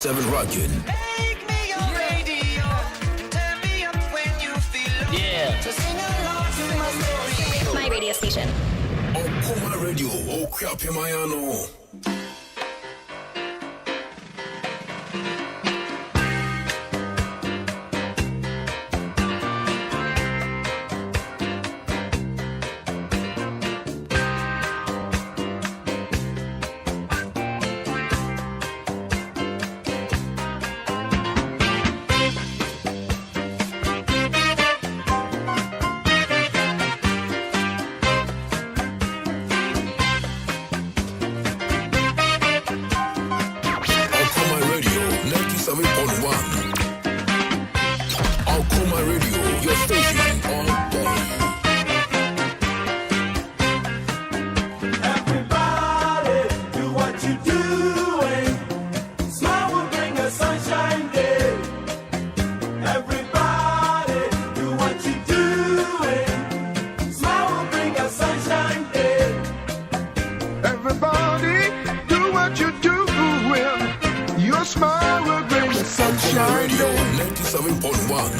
7 rockin'. Make me your radio. Turn me up when you feel low. Yeah. So sing along to my story. My radio station. Okoman Radio, Okwape Mayano.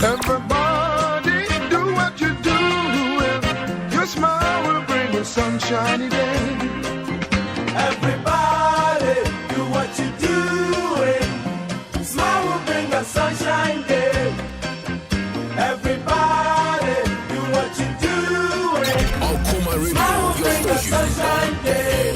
Everybody do what you do. Your smile will bring a sunshiny day. Everybody do what you do. Smile will bring a sunshine day. Everybody do what you do. Smile will bring a sunshine day.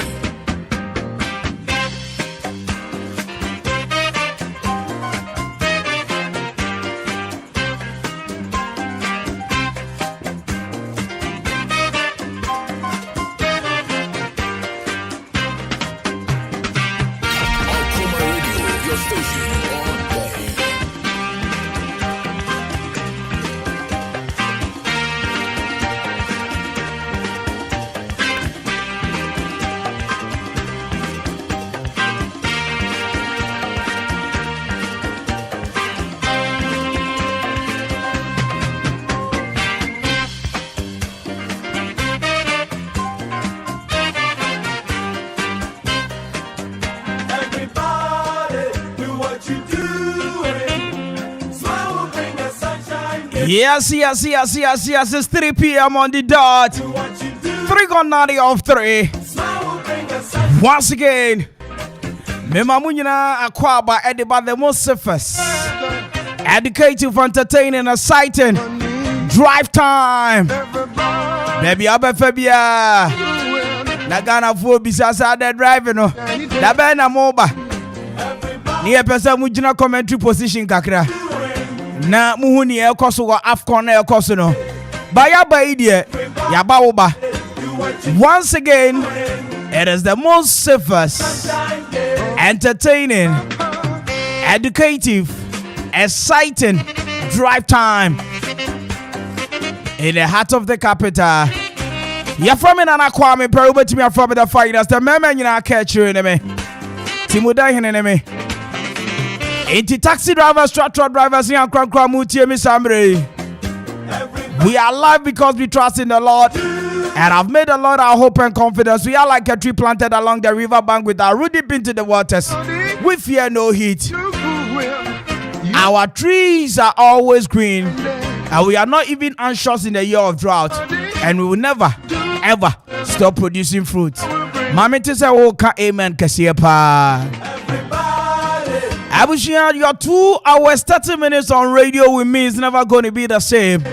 Yes, it's 3 p.m. on the dot. 3 of 3. Once again, Okoman Akwaaba Ediba the most safest, educative, entertaining, exciting, drive time. Baby, Abefabia. Nagana for Bisasa de driving. Nabena Moba. Near Pesa Mujina commentary position Kakra. Na muhuni ekoso wa Afcon ekoso no baya baidie yaba oba. Once again, it is the most safest, entertaining, educative, exciting drive time in the heart of the capital. You're from in Kwame Mpere A.K.A. Me from the finest. The men you catch you in me. Timuda in me. Inti taxi drivers, truck drivers, we are alive because we trust in the Lord, and I've made the Lord our hope and confidence. We are like a tree planted along the river bank with our root deep into the waters. We fear no heat. Our trees are always green, and we are not even anxious in the year of drought, and we will never ever stop producing fruit. Mama say, "Oh, amen, kasiepa." Abushia, your 2 hours, 30 minutes on radio with me is never going to be the same.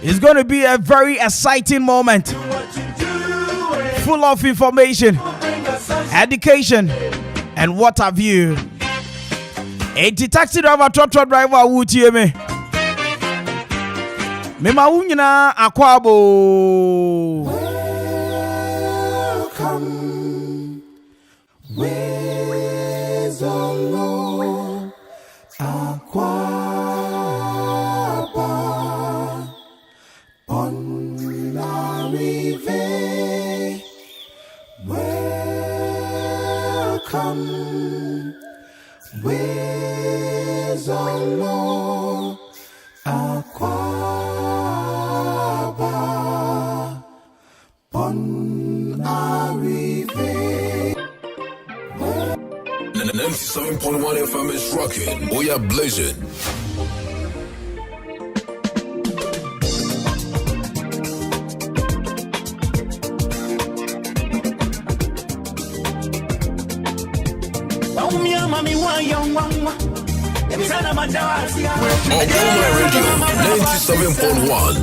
It's going to be a very exciting moment, full of information, education, and what have you. A taxi driver, truck driver, would you me? Okoman Akwaaba. Welcome. Where's the Lord? Akwaaba on la rive. Welcome. Where's the Lord? Akwaaba on la rive. 97.1 97.1 FM is rocking. We are blazing. Okoman Radio 97.1.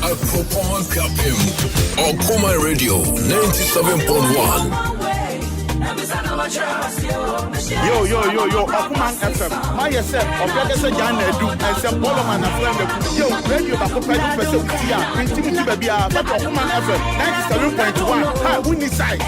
Akwaaba Kapim. Okoman Radio 97.1. Yo, Okoman FM. My yourself, of your Jan Edu, and some Boloman and Flame. Yo, radio Bakopedu Pesotia, Intimity Baby, but Okoman FM 97.1. Hi, Winnie Side.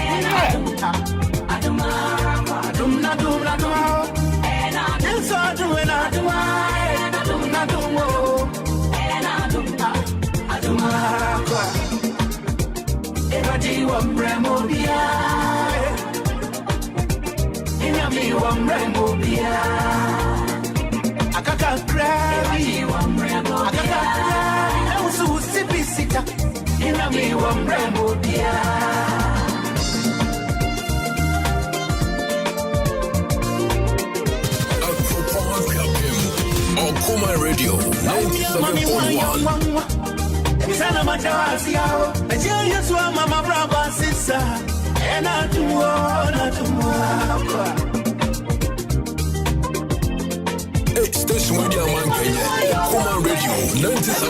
Okoman Radio 97.1. Hey, station media man Kenya. Okoman Radio Okoman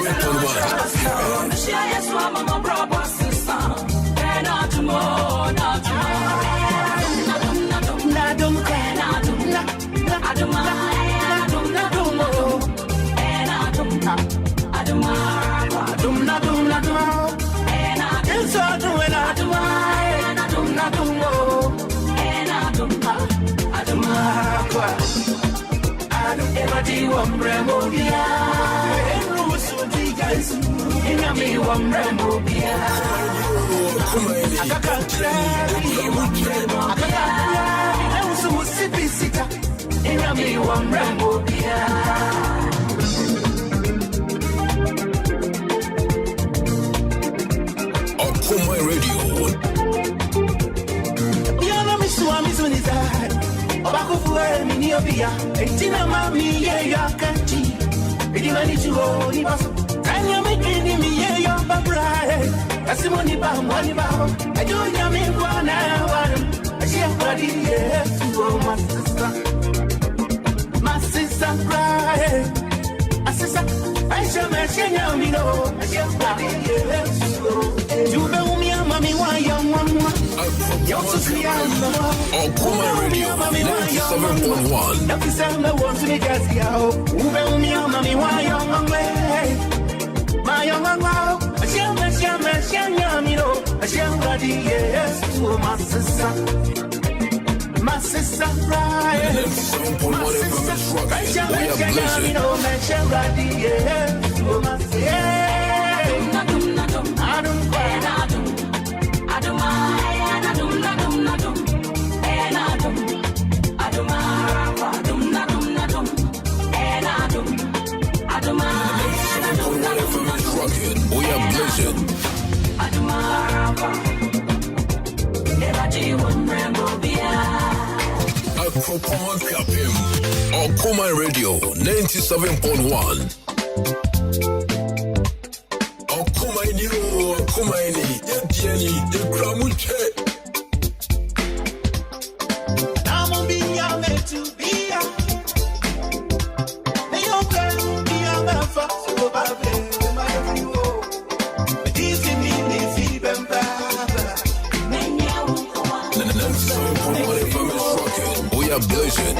Radio. Okoman Radio 97.1. We are blazing. Akwaaba Kapim. Okoman Radio 97.1. Okomaini, Yediani, Yekramuche. We are blazing.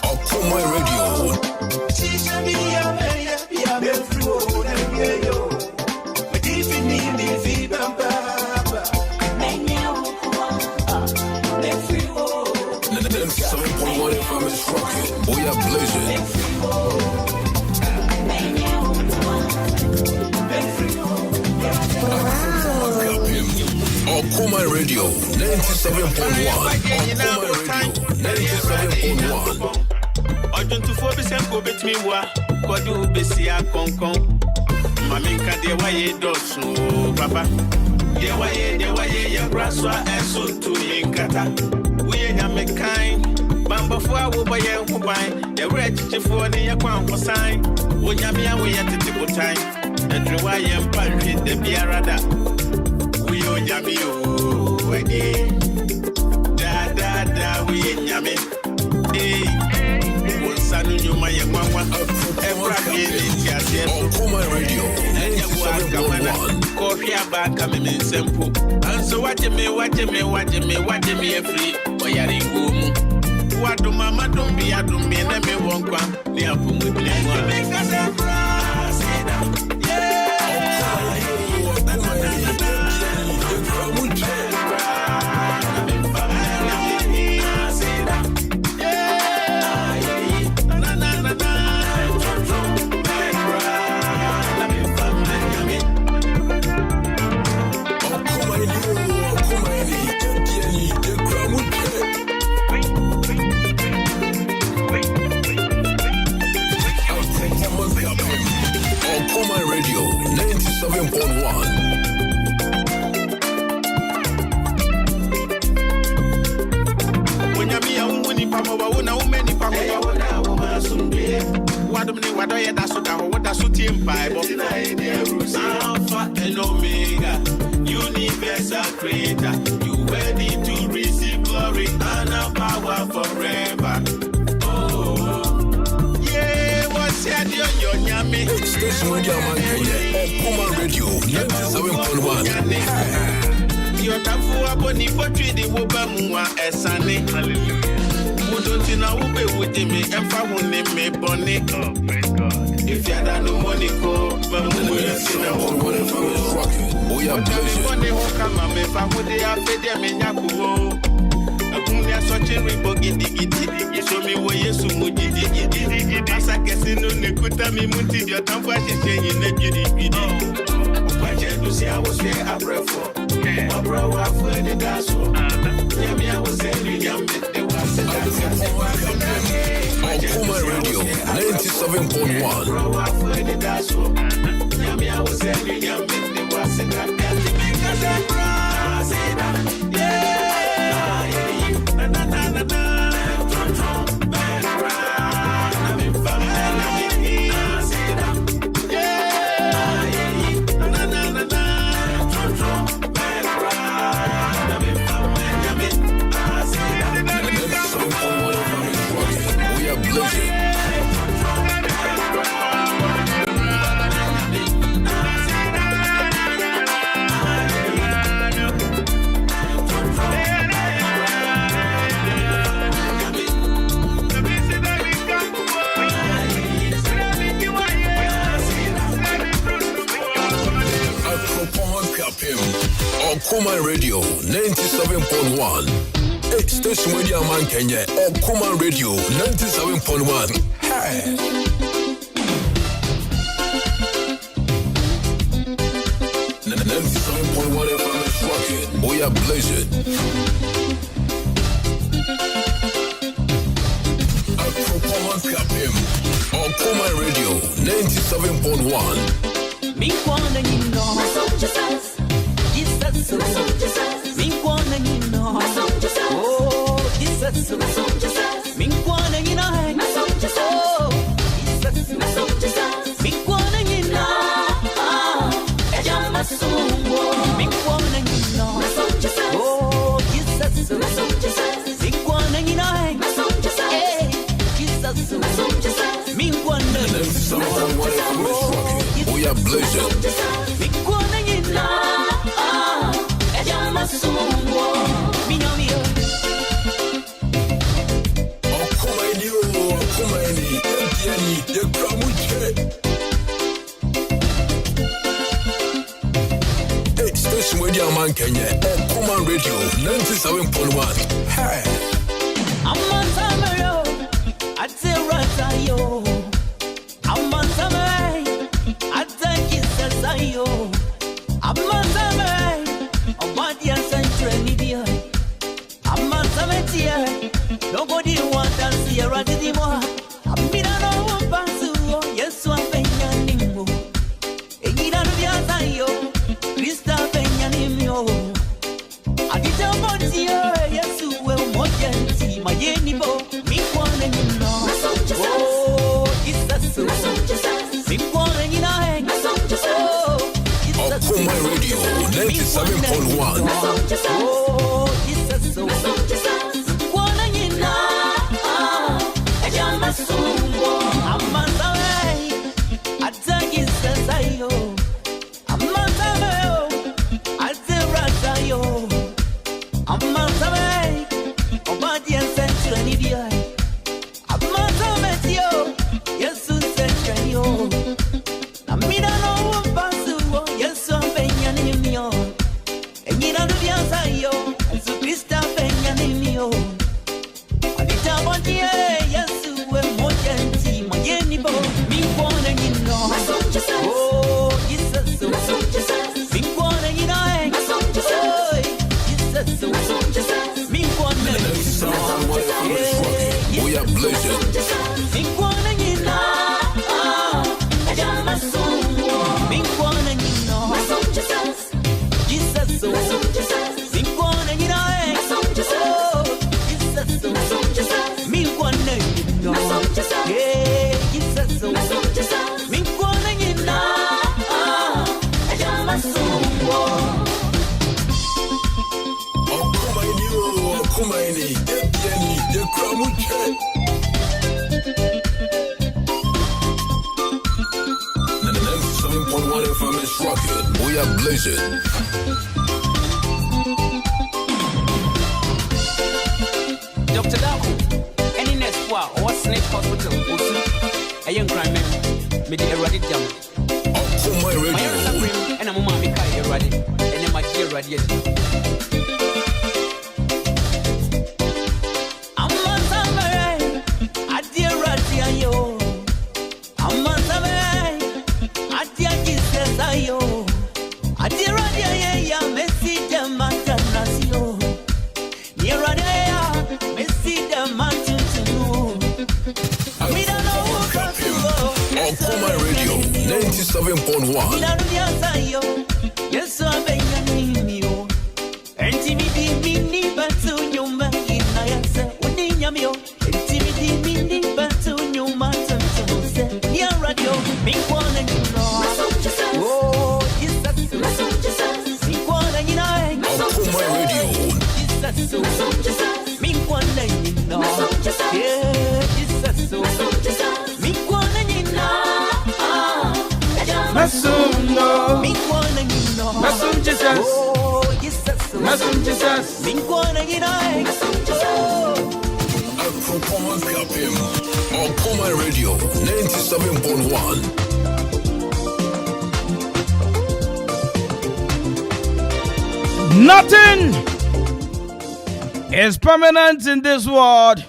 Okoman Radio. We are blazing. Okoman Radio 97.1. Okoman Radio 97.1. Ọdún tó fọ́ bí sẹ́ńkò bẹ́ẹ̀ tí mi wá kọ́dún bẹ́sí akọ̀ǹkọ̀ǹ. Màmí nǹka deɛ wáyé dọ̀sùn o papa. Deɛ wáyé yẹ kura sọ ẹ̀sùn tó mi nkata. Wúyẹ nyàmé kan, bàbáfọ́ àwòbọ̀ yẹ ń ban. Dẹ̀wúrẹ́ kyikyifọ́ ni yẹ kọ́ àǹkọ́ sáń. Wọ́nyàmé àwọn yẹ tètè kò tán. Ẹ̀dùn wáyé mpa nhwé dẹ̀bi arada. Wúyẹ onyàmé o wẹ̀dí. Dáadáa wúyẹ nyàmé. Sanu nyuma ye mwanwa Ebra gini tiasi Okoman Radio 97.1. Kofi abaka mimi nsempo Anso wajeme free Oyari ngumu Waduma madumbi adumbi Neme wonkwa Ni apungu bilemwa Okoman Radio 97.1. Wonyamia umuni pamoba una umeni pamoba una umasumbe Wadumni wadoye dasuka wada suti mpaibo Alpha and Omega Universal Creator You ready to receive glory and power forever Station Radio Man Kenya. Okoman Radio 97.1. Your tafu aboni potri di wobamuwa esane. Mudontina ube witimi emfa hune me bone. If you had no money go, bamu yesina wone. We are blessed. Bone hoka mame fa hude afede me nyakuwo. Akunya soche ribo gidi. So mi wo Yesu mujidi. Asa kesino nekuta mi muti dio tamfu ashishe yine gidi. Upache dusi awose abrefo. Abra wa fwe daso. Nyami awose ni nyambe de wase Okoman Radio 97.1. Abra wa fwe daso. Nyami awose ni nyambe de wase Okoman Radio 97.1. Station Radio Man Kenya. Okoman Radio 97.1. Hey. 97.1 FM is rocking. We are blazing. Okoman Radio 97.1. Me wanna know my song Jesus. Jesus, me wanna know my song Jesus. Oh, Jesus, my song Jesus. Me wanna know my song Jesus. Oh, Jesus, my song Jesus. Me wanna know, ejama sungo. Me wanna know my song Jesus. Oh, Jesus, my song Jesus. Me wanna know my song Jesus. Hey, Jesus, my song Jesus. Me wanna know. We are blazing. Me wanna know, ejama sungo. Me know me. Station Radio Man Kenya. Okoman Radio 97.1. Hey. I'm on Tamaro, I tell Ratayo. I'm on Tamay, I thank you, Sasayo. I'm on Tamay, I'm on Yasayo. here. Nobody wants to see her anymore. I'm in a no one yes, one penyanimo. And you don't be a sayo, Krista penyanimo. I did a monty, yes, you will more gentle, my yenibo. Me one and you know. Oh, it's a so. Me one and you know. Oh, Okoman Radio 97.1. oh, it's a so. One and you know. I'm on the way. I tell you, says I yo. I'm on the way. I tell I yo. I'm on the way. Obedience and training. I'm on the way, yo. Yes, you said, yo. I'm in a no one yes, I'm Benjamin, yo. And you know the answer, yo. And so Krista Benjamin, yo. I did a one year, yes. Me wanna you know. Oh, it's a so. Me wanna you know. Oh, it's a so. Me wanna you know. We are blessed. Me wanna you know. Me wanna you know. Jesus so. Me wanna you know. Oh, it's a so. Me wanna you know. Yeah. Me wanna you know. Okoman, the Kramuche. 97.1 FM is rocking. We are blazing. Dr. Dako, any next war or Snake Hospital, a young crime man, made a ready jump. Okoman Radio. And a mama make a ready, and a magia radiating. I'm on the way. I dear Radia, yo. I'm on the way. I dear Jesus, yo. I dear Radia, yeah, Messi, the mountain, yo. Near Radia, Messi, the mountain, Okoman Radio 97.1. Yes, I'm begging you. And TV mini battle, you man, I say, when you and TV mini battle, you matter to say, near radio, big one and you know. Oh, it's a so. Big one and you know. Okoman Radio. It's a so. Big one and you know. Yeah, it's a so. Big one and you know. Masum no. Big one and you know. Masum Jesus. Oh, it's a so. Masum Jesus. Big one and you know. Performance Capim. Okoman Radio 97.1. Nothing is permanent in this world,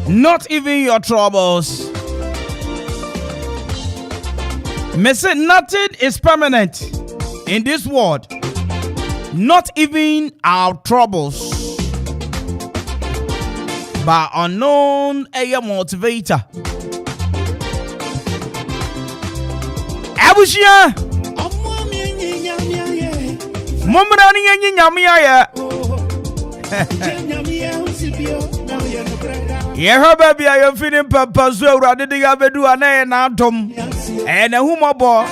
not even your troubles. Missing nothing is permanent in this world, not even our troubles. By unknown air motivator. Abushia Momrani yenyi nyamia ya. Yeho baby ayo feeling papa so urade de gabedu anaye na atom. Ene humobo.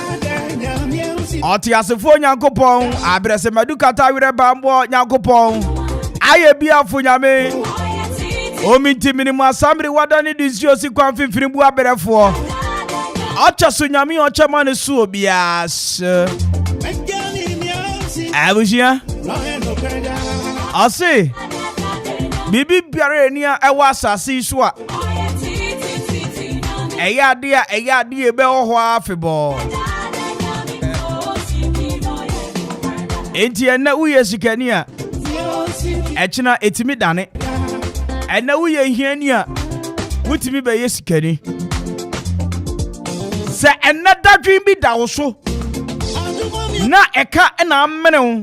Oti asefo nyankopon abrese madukata wire bambo nyankopon. Aye bia fo nyame. Ominti minimu asamri wadani disio si kwa mfimfini bu aberefo. Ocha so nyame ocha mane su obias. Abushia Ase Bibi biare ni a ewa asase so a eya de ebe ho afebo enti ena uye sikani a echina etimi dane ena uye hiani a wutimi be yesikani se ena dadwin bi da wo so na eka na amene wo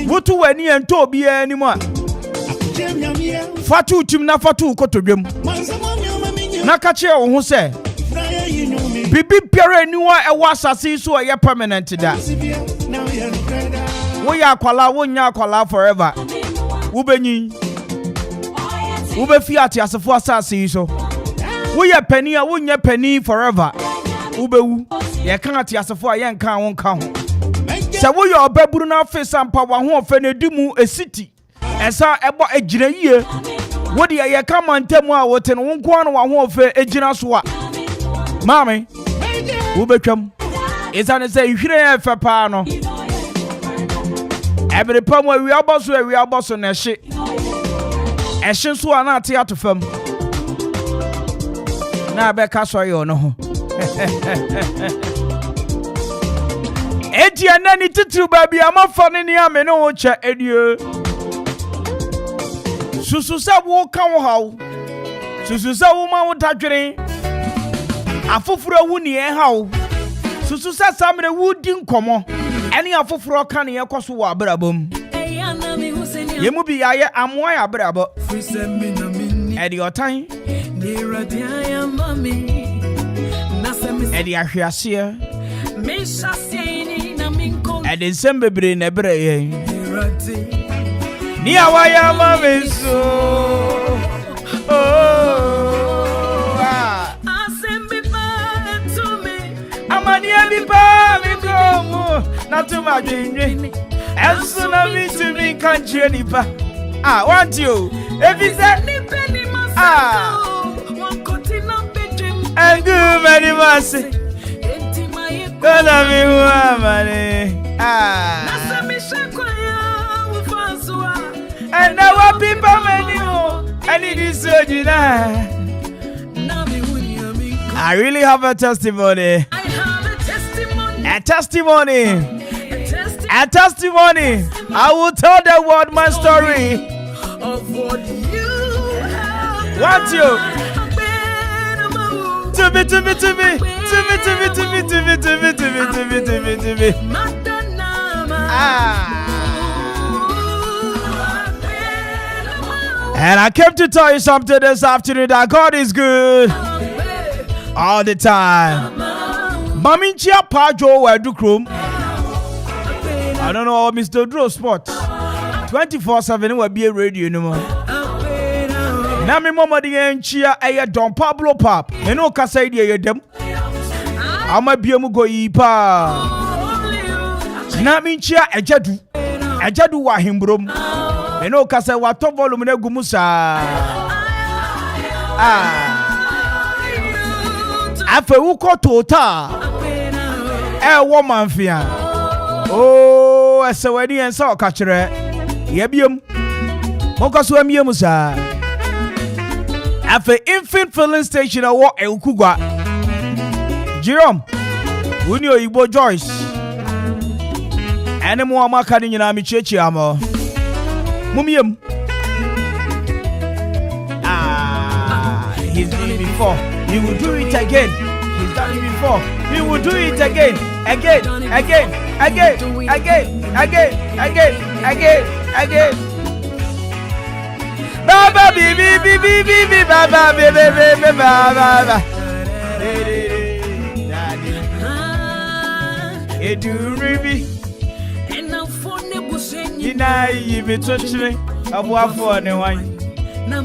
wutu wani ento obi ani mu a Fatu tim na fatu kotodwem. Na ka che wo ho se. Bibi piara niwa e wa asase so ye permanent da. Wo ya akwala wo nya akwala forever. Wo benyin. Wo be fi atiasefo asase so. Wo ye pani a wo nya pani forever. Wo be wu. Ye kan atiasefo a ye nkan won ka ho. Se wo ye obaburu na face ampa wa ho ofe na dimu a city. Esa ebo ejira yie. Wo de ye ka mantemu a wote no wonko an wa ho ofe ejira so a. Mami. Wo betwam. Esa ne se hwire ye fe pa no. Ebere pa mo wi aboso na hye. Ehye so a na ate atofam. Na be ka so ye no ho. Eti anani titru baby amafa ne ni ame no ho cha edie. Susu sa wo kan wo hawo. Susu sa wo ma wo tadwere. Afoforo wu ne e hawo. Susu sa samre wu di nkomo. Eni afoforo kan ye koso wo abrabom. Yemu bi yaye amoa ya abrabo. Edi otan. Edi ahwiase. Edi sembebre na bre ye. Ni awaya mame so. Amani bi pa mi komo na to ma dwendwe. Enso na mi to mi kan chire nipa. Want you. If you say and good many mercy. Gonna be woman. And now what people many more. I need this surgery. I really have a testimony. A testimony. I will tell the world my story of what you have. Want you to me. And I came to tell you something this afternoon that God is good all the time. Maminchia Pajo Wadukrum. I don't know, Mr. Drew Sport. 24/7 will be a radio no more. Nami mama di enchia eye Don Pablo Pap. Eno kasa idi eye dem. Ama biemu go yipa. Nami nchia ejadu. Ejadu wa himbrom. Eno kasa wa to volume na gumusa. Afe uko tota. Wo manfia. Oh, ese wedi ensa okachire. Ye biem. Monkaso amiem sa. Afe infant filling station awo Ukugwa. Jerome. Uni Oyibo Joyce. Ene mo amaka ni nyina mi chechi amo. Mumiem. He's done it before. He will do it again. He's done it before. He will do it again. Again. Baba bibi baba baba. Edu ribi. Ina yibi tochire abuafo ne wan.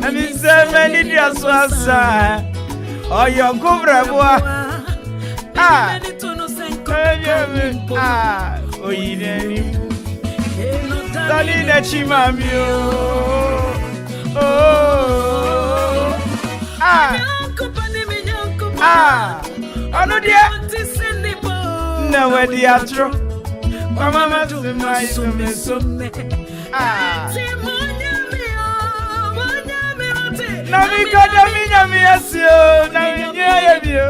Ami se many dia so asa. Oyo kubrabua. Oyine. Dali na chimamio. Ono dia. Na wedi atro. Mama to my so. Na mi kodo mi na mi asio, na mi nye bio.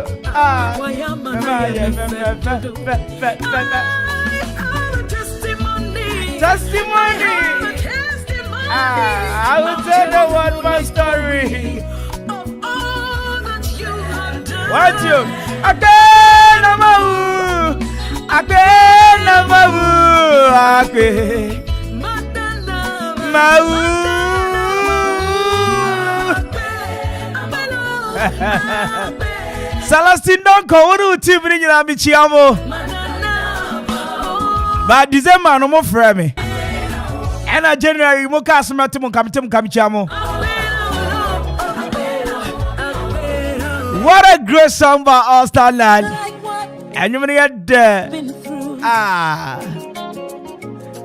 Testimony. I will tell the world my story of all that you have done. What you? Again, Celestine don't call you team in your amichiamo. But December no more for me. And a January mo cast matimum come. What a great song by All Star Land. And you're gonna get there.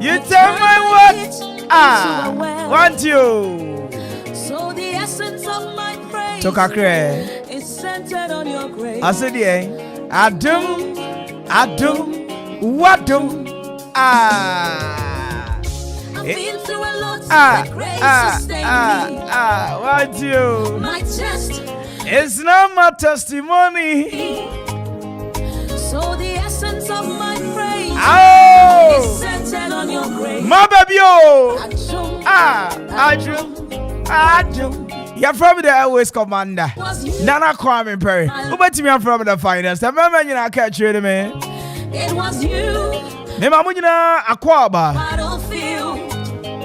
You tell my what? Want you. So the essence of my praise is centered on your grace. I said, yeah. I do. What do? I've been through a lot. The grace sustained me. Want you. My test. It's not my testimony. So the essence of my praise is centered on your grace. My baby, I do. You're from the Airways Commander. Nana Kwame Mpere. Who bet me I'm from the finest? I remember you know catch you man. It was you. Me Okoman Akwaaba.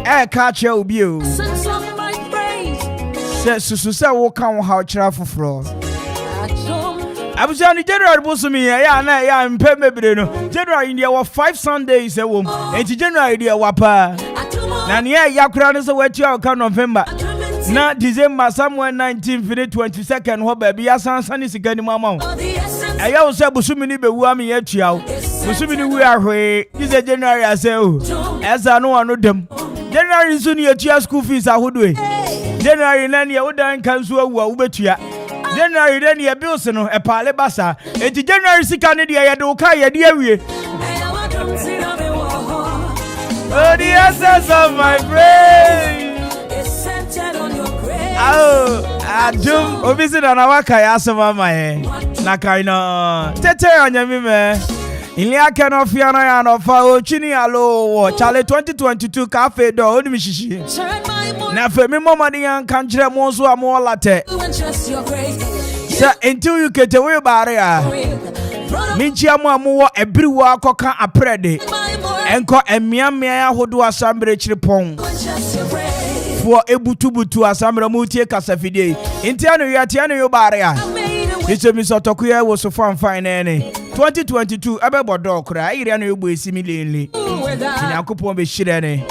A.K.A De Essence of my praise. Say wo kan how chira foforo. Abuja ni January bosumi ya na mpe mebire no. January there were 5 Sundays e wom. Enti January there wapa. Na ne ya kura no so watu aka November. Na December somewhere 19 finish 22nd ho ba bia sansan sika ni mama. Aya wo se bosumi ni bewu am ya tua wo. Bosumi ni wu ahwe. This January ase o. Esa no anu dem. January so ni tua school fees ahodo e. January na ne wo dan kanso awu a wo betua. January then ye bills no e pale basa. Enti January sika ne de ye de wo ka ye de awie. Oh, the essence of my praise is centered on your grace. Oh, adum obisi na waka ya asema my na kai no. Tete anya mi me. Ili ake no fia na ya no fa o chini alo wo chale 2022 cafe do oni mi shishi. Na fe mi mama di yan kan kire mo so am late. Say until you get away barrier. Minchi amu ebiriwo akoka aprede. Enko emiamia ya hodo asambre chire pon. For ebutubutu asambre mu tie kasafide. Inti anu yati anu yo barrier. Iche mi sotokuye wo so fan fine ne. 2022 abebodo kra ire anu yo bo esimilenle. Yakopon be shire ne.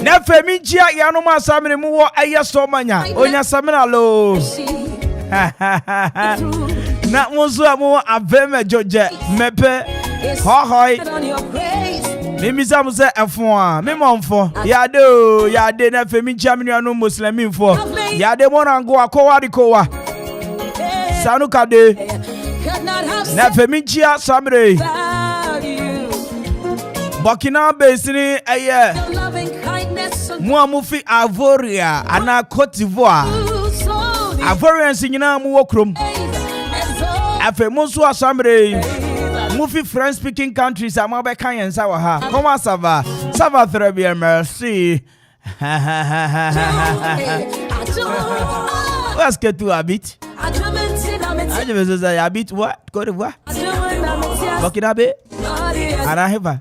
Na feminchia yanu masamre mu wo ayeso manya onya samina lo na muzo amu aveme joje mepe hohoi mimi samuse efo mimomfo yade na feminchia minu muslimin fo yade monango akowadi kowa sanukade na feminchia samre Burkina Besini aye Muamufi Avoria ana Cote d'Ivoire Ivorians nyina mu wokrom afa monso asamre mufi French speaking countries amabe kan yensa wa ha comment ça va très bien merci Est-ce que tu habites je veux dire habite what Côte d'Ivoire Burkina Faso Araheba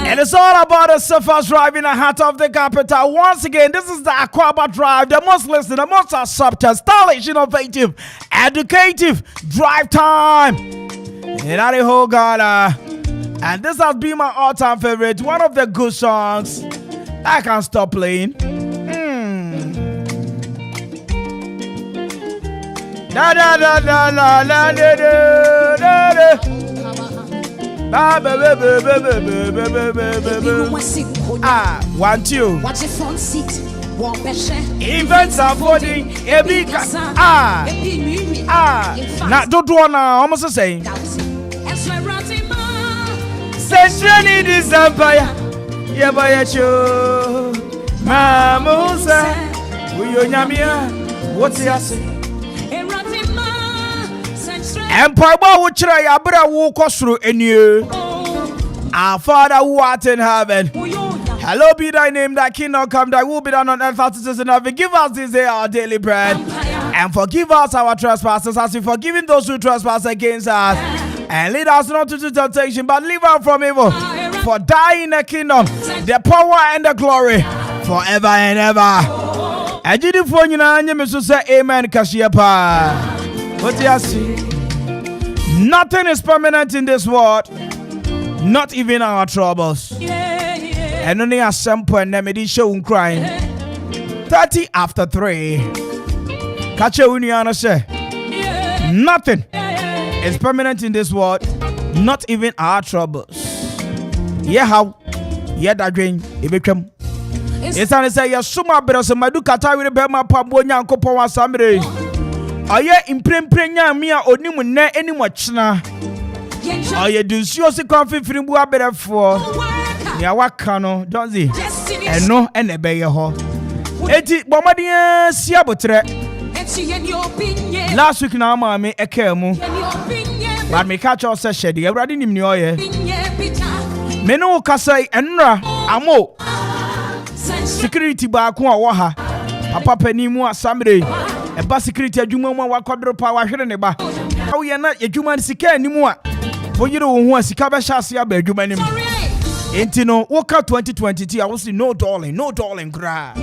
And it's all about the surface drive in the heart of the capital. Once again, this is the Akwaaba Drive, the most listened, the most accepted, stylish, innovative, educative drive time in the whole Ghana. And this has been my all-time favorite, one of the good songs I can't stop playing. Da da da da da da da da da. Want you? Watch your front seat. Events are voting. Now don't wanna almost say. Century December. Yeah, boy, you. Mamusa. Uyonyamia. What's the answer? Empire would try a brother who cost through any. Our Father who art in heaven. Hello be thy name, thy kingdom come, thy will be done on earth as it is in heaven. Forgive us this day our daily bread. And forgive us our trespasses as we forgive those who trespass against us. And lead us not into temptation, but deliver us from evil. for dying in the kingdom, the power and the glory forever and ever. I did it for you now, and you say amen, Kashiapa. What do you see? Nothing is permanent in this world, not even our troubles. And only a sample and them show crying. 30 after 3. Catch a union say nothing is permanent in this world, not even our troubles. Yeah, how? Yeah, that dream. If it come, it's an say, yes, summa better some do Katari Bema Pabonia and Copa Sambre. Are you in Premprenya Mia or Nimun any much now? Are you do seriously confident for the better for? Yeah, what cano, don't see? And no, and a bay ho. Eti Bomadia Siabotre. Last week now, mammy, a kemu. But me catch all session, the already in New York. Meno Kasai Enra Amo Security Bakua Waha Papa Penimua Samre and Bas Security Juma Quadro Power Hireneba. How you are not a Juman Sika anymore? For you don't want Sikaba Shasia Berjumanim. Intino, walk out 2022. I will see no darling cry.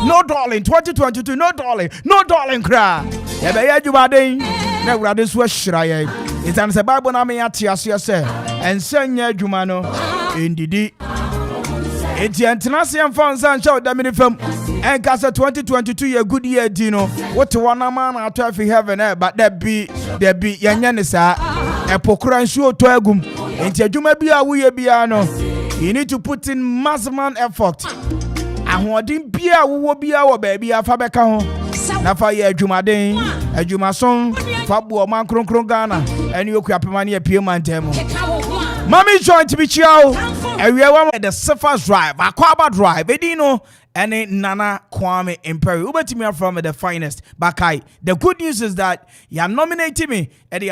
No darling, 2022, no darling cry. Yabaya Jubade, never this was Shray. It's an the Bible Nami Atias, and Senya Jumano, indeed. It's the international funds and show them in the film. And Casa 2022, a good year, Dino. What one man out of heaven, but there be Yanyanisa, a Pokran show to Egum. Into Jumabia, we biano. You need to put in maximum effort. And what didn't be a woo be our baby, a Fabeka. Nafa ye Jumadin, a Jumason, Fabu, Man Krongana, and you crap money a Pieman Temo. Mommy joined to be chow, and we are at the Surface Drive, Akwaaba Drive, Edino, and Nana Kwame Mpere A.K.A from The Phynest. Bakai. The good news is that you are nominating me at the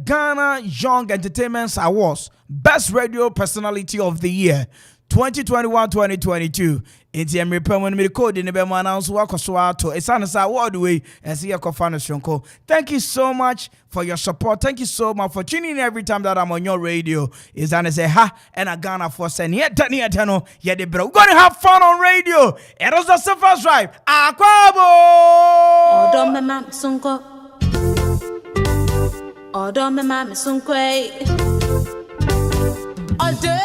Ghana Young Entertainment Awards, Best Radio Personality of the Year. 2021-2022. It's a repayment me code in the Bema announce work to it's an award way and see a co-foundation. Thank you so much for your support. Thank you so much for tuning in every time that I'm on your radio. It's an say ha and a Ghana for send yet no yet the bro. We're gonna have fun on radio. It was the Surface Drive. Akwaaba. Odo me mam sunko. Odo me mam sunkwe. All day.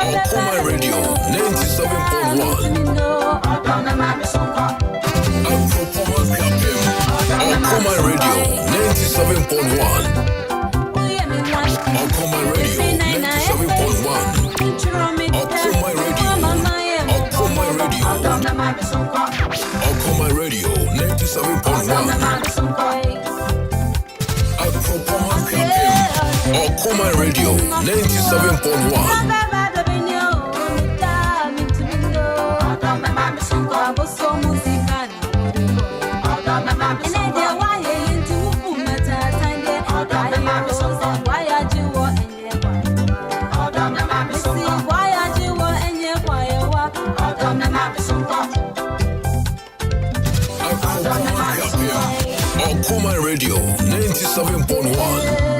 Okoman Radio 97.1. Okoman Radio 97.1. Okoman Radio 97.1. Okoman Radio. Okoman Radio. Okoman Radio 97.1. Okoman Radio 97.1. Okoman Radio 97.1.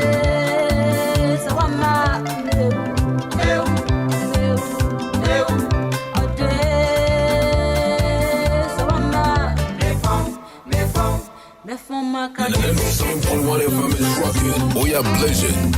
FM is rocking. We are blazing.